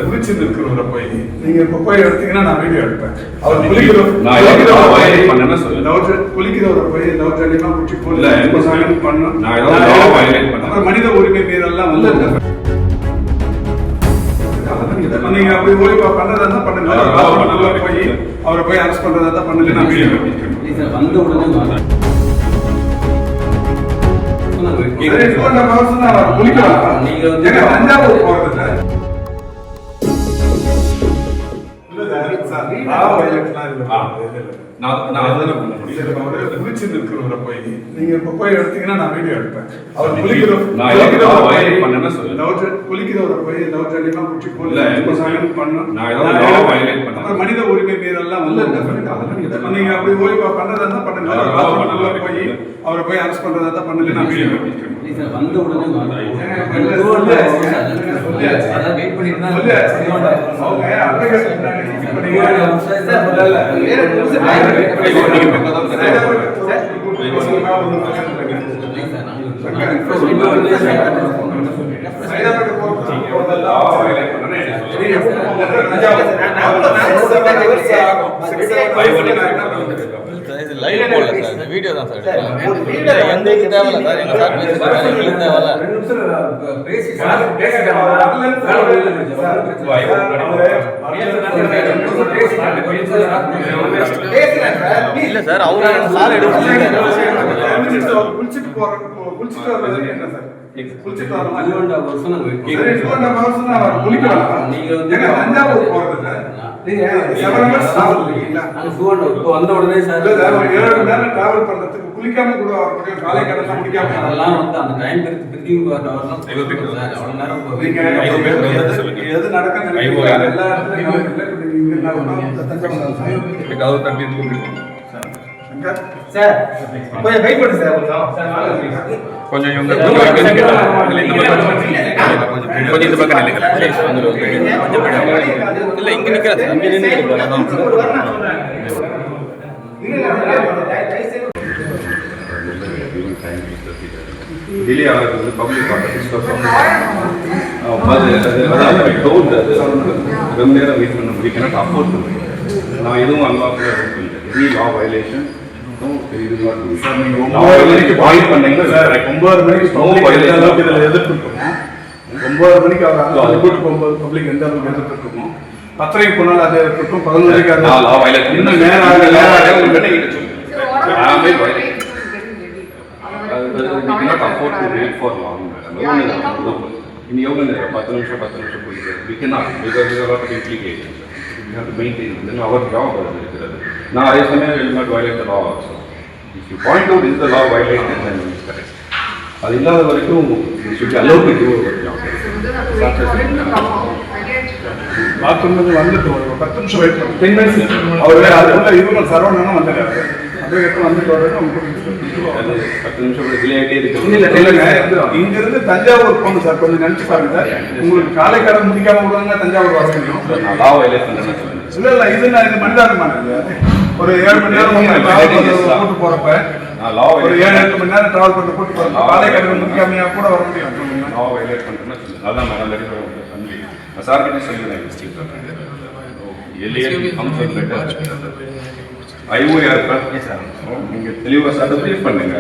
குளிச்சு நிற்கிறவரை போய் நீங்க இப்ப போய் எடுத்தீங்கன்னா நான் வீடியோ எடுப்பேன். அவர் குளிக்கிறவரை போய் லவ் குச்சி பண்ணும். மனித உரிமை மீறெல்லாம் வந்து நீங்க அப்படி ஓய்வா பண்றதா பண்ணுங்க. போய் அவரை போய் அரெஸ்ட் பண்றதா பண்ணுங்க. நான் வீடியோ வந்த உடனே தஞ்சாவூர் போறது குளிச்சு நிற்கிறவரை போய் நீங்க இப்ப போய் எடுத்தீங்கன்னா நான் வீடியோ எடுப்பேன். அவர் குளிக்கிறவரை போய் குச்சி பண்ணும். மனித உரிமை மீறெல்லாம் வந்து நீங்க அப்படி ஓய்வா பண்றதா பண்ணுங்க. போய் அவரை போய் அரெஸ்ட் பண்றதா பண்ணுங்க. நான் வீடியோ வந்த உடனே வீடியோ தான் சார். எங்களுக்கு தேவையில்ல சார். எங்க சார் பேசுறாங்க. எங்களுக்கு தேவையில்ல. இல்ல சார், அவரு சார் குளிச்சுட்டு வர்றது என்ன சார்? குளிச்சுட்டு தஞ்சாவூர் போறது வந்த உடனே சார் 7 மணி நேரம் டிராவல் பண்றதுக்கு குளிக்காம கூட காலை கடலாம் முடிக்காம அதெல்லாம் வந்து அந்த டைம் பிரிக்கிங் எது நடக்குது எல்லா சார் கொஞ்சம் வெயிட் பண்ணு சார். கொஞ்சம் இந்த பக்கம் இல்ல இங்க நிக்கிறது இங்க டிலே ஆகிறது வந்து பப்ளிக் ரொம்ப நேரம் வெயிட் பண்ண முடியும். அஃபோர்ட் பண்ணுறேன் நான் எதுவும் அன்லாஃபுல்லாக எனி லா வயலேஷன். எதிர்ப்பு 9 மணிக்கு அவர் கூட்டு போகும்போது பப்ளிக் எந்த அளவுக்கு எதிர்ப்பு இருக்குமோ 10:30 போனாலும் அதே இருக்கும். 11 மணிக்கு இன்னும் நேரம் in yoga 10 நிமிஷம் போயிட்டு we cannot because there are a lot of implications. We have to maintain then our job இருக்கிறது. நான் அதே சமயம் will not violate the law also. If you point out is the law violated then it is correct. அது இல்லாத வரைக்கும் we should be allowed to do our job. பாத்ரூம்ல வந்துட்டு ஒரு 10 நிமிஷம் வெயிட் பண்ணு. 10 minutes அவரே அதுக்குள்ள இவங்க சரவணனும் வந்தாரு. அப்படியே வந்துட்டு வரணும். 10 நிமிஷம் டிலே ஆகிட்டே இருக்கு. இல்லைங்க, இங்க இருந்து தஞ்சாவூர் போகணும் சார். கொஞ்சம் நினைச்சு பாருங்க சார். உங்களுக்கு காலை கடை முடிக்காம விடுவாங்க தஞ்சாவூர் வர முடியும். லா வயலேட் பண்றேன்னு சொல்லுங்க. இல்ல இது நான் இது மனிதாபிமானம். ஒரு 7 மணி நேரம் கூட்டு போறப்ப ஒரு 7-8 மணி நேரம் டிராவல் பண்ணி கூட்டு போறப்ப காலை கடை முடிக்காமையா கூட வர முடியும். லா வயலேட் பண்றேன்னு சொல்லுங்க. அதான் நான் ரெடி பண்ணி சார் கிட்ட சொல்லுங்க. ஐஓஆர் நீங்க தெளிவாக சார் ப்ரீஃப் பண்ணுங்க.